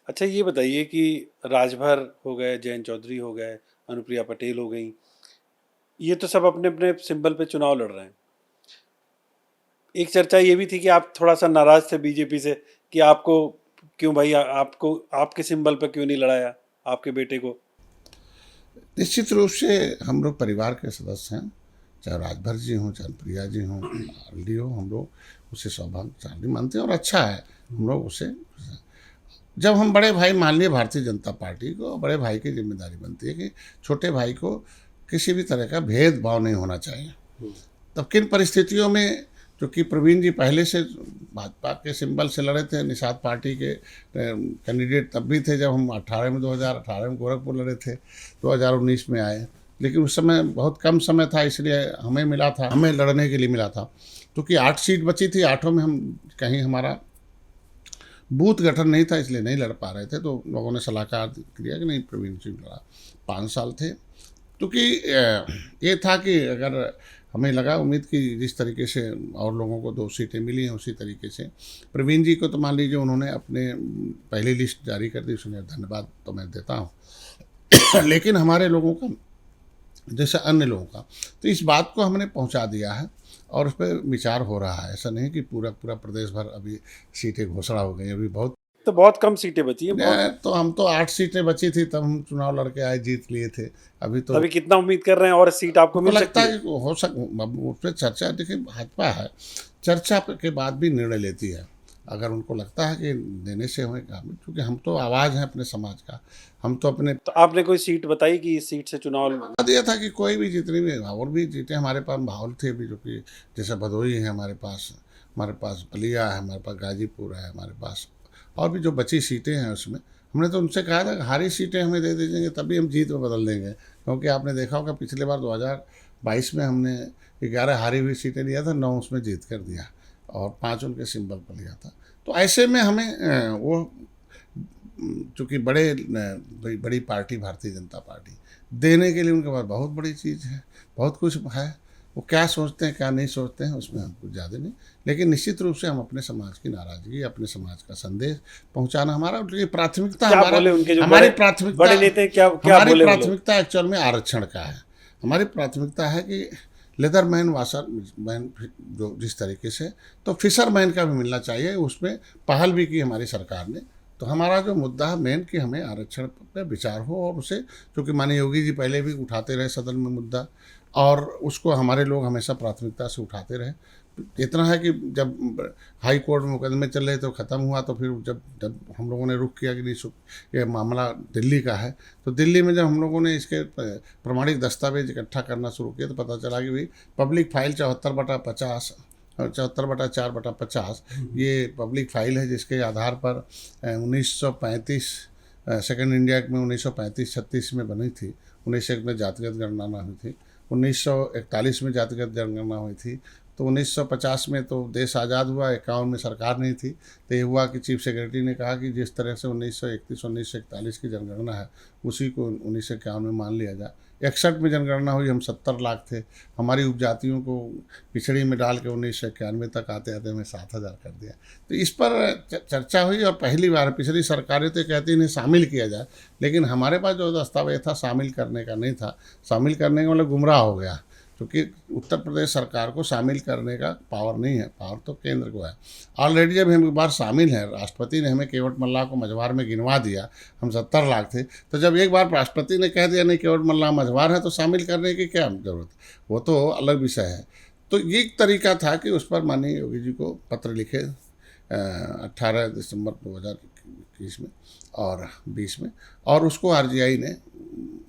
अच्छा ये बताइए कि राजभर हो गए, जयंत चौधरी हो गए, अनुप्रिया पटेल हो गई, ये तो सब अपने अपने सिंबल पे चुनाव लड़ रहे हैं। एक चर्चा ये भी थी कि आप थोड़ा सा नाराज थे बीजेपी से कि आपको क्यों भाई, आपको आपके सिंबल पे क्यों नहीं लड़ाया आपके बेटे को। निश्चित रूप से हम लोग परिवार के सदस्य हैं, चाहे राजभर जी हों, चाहे प्रिया जी हों, आरडी हो, हम लोग उसे सौभाग्यशाली मानते हैं और अच्छा है। हम लोग उसे, जब हम बड़े भाई मान लिए भारतीय जनता पार्टी को, बड़े भाई की जिम्मेदारी बनती है कि छोटे भाई को किसी भी तरह का भेदभाव नहीं होना चाहिए। तब किन परिस्थितियों में, क्योंकि प्रवीण जी पहले से भाजपा के सिंबल से लड़े थे, निषाद पार्टी के कैंडिडेट तब भी थे जब हम 18 में, 2018 में गोरखपुर लड़े थे, 2019 में आए। लेकिन उस समय बहुत कम समय था, इसलिए हमें मिला था, हमें लड़ने के लिए मिला था। क्योंकि 8 सीट बची थी, 8 में हम कहीं हमारा बूथ गठन नहीं था, इसलिए नहीं लड़ पा रहे थे। तो लोगों ने सलाहकार किया कि नहीं, प्रवीण सिंह लड़ा। 5 साल थे, क्योंकि ये था कि अगर हमें लगा, उम्मीद की जिस तरीके से और लोगों को 2 सीटें मिली हैं उसी तरीके से प्रवीण जी को, तो मान लीजिए उन्होंने अपने पहली लिस्ट जारी कर दी, उसने धन्यवाद तो मैं देता हूँ। लेकिन हमारे लोगों का, जैसे अन्य लोगों का, तो इस बात को हमने पहुंचा दिया है और उस पर विचार हो रहा है। ऐसा नहीं कि पूरा पूरा प्रदेश भर अभी सीटें घोषणा हो गई, अभी बहुत, तो बहुत कम सीटें बची हैं, बहुत। तो हम तो 8 सीटें बची थी तब हम चुनाव लड़के आए, जीत लिए थे। अभी तो अभी कितना उम्मीद कर रहे हैं और सीट आपको हमको मिल लगता सकती है है? कि हो सक, अब उस पर चर्चा, देखिए भाजपा है, चर्चा के बाद भी निर्णय लेती है। अगर उनको लगता है कि देने से हमें काम, क्योंकि हम तो आवाज़ हैं अपने समाज का, हम तो अपने तो आपने कोई सीट बताई कि इस सीट से चुनाव। बता दिया था कि कोई भी, जितनी भी और भी सीटें हमारे पास माहौल थे अभी, जो कि जैसे भदोही है हमारे पास बलिया है, हमारे पास गाजीपुर है, हमारे पास और भी जो बची सीटें हैं उसमें हमने तो उनसे कहा था कि हारी सीटें हमें दे दीजिएंगे, तभी हम जीत में बदल देंगे। क्योंकि आपने देखा होगा पिछले बार 2022 में हमने 11 हारी हुई सीटें लिया था, 9 उसमें जीत कर दिया और 5 उनके सिंबल पर लिया था। तो ऐसे में हमें वो, चूँकि बड़ी पार्टी भारतीय जनता पार्टी, देने के लिए उनके पास बहुत बड़ी चीज़ है, बहुत कुछ है। वो क्या सोचते हैं क्या नहीं सोचते हैं उसमें हम कुछ ज़्यादा नहीं, लेकिन निश्चित रूप से हम अपने समाज की नाराज़गी, अपने समाज का संदेश पहुंचाना हमारा, उनकी प्राथमिकता, क्या बोले उनके जो हमारी बड़े प्राथमिकता बड़े नेता हैं, क्या क्या हमारी बोले वो लोग? प्राथमिकता एक्चुअल में आरक्षण का है। हमारी प्राथमिकता है कि लेदरमैन, वाशरमैन, जो जिस तरीके से, तो फिशरमैन का भी मिलना चाहिए। उसमें पहल भी की हमारी सरकार ने। तो हमारा जो मुद्दा है मेन, कि हमें आरक्षण पर विचार हो और उसे, क्योंकि माननीय योगी जी पहले भी उठाते रहे सदन में मुद्दा, और उसको हमारे लोग हमेशा प्राथमिकता से उठाते रहे। इतना है कि जब हाई कोर्ट में मुकदमे चल रहे तो ख़त्म हुआ, तो फिर जब जब हम लोगों ने रुख किया कि नहीं, ये मामला दिल्ली का है, तो दिल्ली में जब हम लोगों ने इसके प्रमाणिक दस्तावेज इकट्ठा करना शुरू किया, तो पता चला कि भाई पब्लिक फाइल 74/50 और 74/4/50 ये पब्लिक फाइल है, जिसके आधार पर 1935 सेकेंड इंडिया में 1935-36 में बनी थी। 1901 में जातिगत गणना हुई थी, 1941 में जातिगत जनगणना हुई थी। तो 1950 में तो देश आज़ाद हुआ, 51 में सरकार नहीं थी। तो ये हुआ कि चीफ सेक्रेटरी ने कहा कि जिस तरह से 1941 की जनगणना है, उसी को 1951 में मान लिया जाए। 61 में जनगणना हुई, हम 70 लाख थे। हमारी उपजातियों को पिछड़ी में डाल के 1991 तक आते आते हमें 7,000 कर दिया। तो इस पर चर्चा हुई, और पहली बार पिछली सरकारें तो कहती इन्हें शामिल किया जाए, लेकिन हमारे पास जो दस्तावेज था शामिल करने का नहीं था। शामिल करने का मतलब गुमराह हो गया, क्योंकि उत्तर प्रदेश सरकार को शामिल करने का पावर नहीं है, पावर तो केंद्र को है। ऑलरेडी जब हम एक बार शामिल हैं, राष्ट्रपति ने हमें केवट मल्लाह को मझवार में गिनवा दिया, हम 70 लाख थे। तो जब एक बार राष्ट्रपति ने कह दिया नहीं केवट मल्लाह मझवार है, तो शामिल करने की क्या जरूरत, वो तो अलग विषय है। तो ये एक तरीका था कि उस पर माननीय योगी जी को पत्र लिखे 18 दिसंबर 2021 में और 20 में, और उसको आरजीआई ने,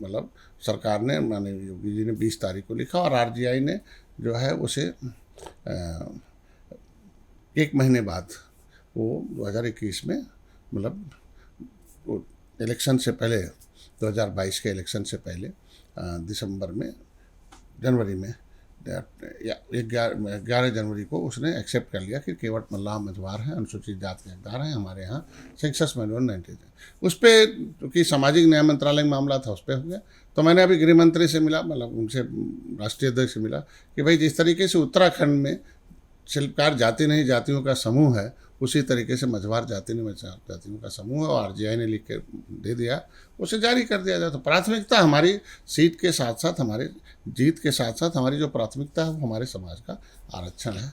मतलब सरकार ने, माननीय योगी जी ने 20 तारीख को लिखा, और आरजीआई ने जो है उसे 1 महीने बाद, वो 2021 में, मतलब वो इलेक्शन से पहले, 2022 के इलेक्शन से पहले दिसंबर में, जनवरी में, या 11 जनवरी को उसने एक्सेप्ट कर लिया कि केवट मल्लाह मझवार हैं, अनुसूचित जाति के हकदार हैं, हमारे यहाँ सेंसस मैनुअल 90 है। उस पर, क्योंकि सामाजिक न्याय मंत्रालय का मामला था, उस पर हो गया। तो मैंने अभी गृह मंत्री से मिला, मतलब उनसे, राष्ट्रीय अध्यक्ष से मिला, कि भाई जिस तरीके से उत्तराखंड में शिल्पकार जाति नहीं, जातियों का समूह है, उसी तरीके से मझवार जातियों का समूह और आरजीआई ने लिख के दे दिया, उसे जारी कर दिया जाए। तो प्राथमिकता हमारी सीट के साथ साथ, हमारे जीत के साथ साथ हमारी जो प्राथमिकता है वो हमारे समाज का आरक्षण है।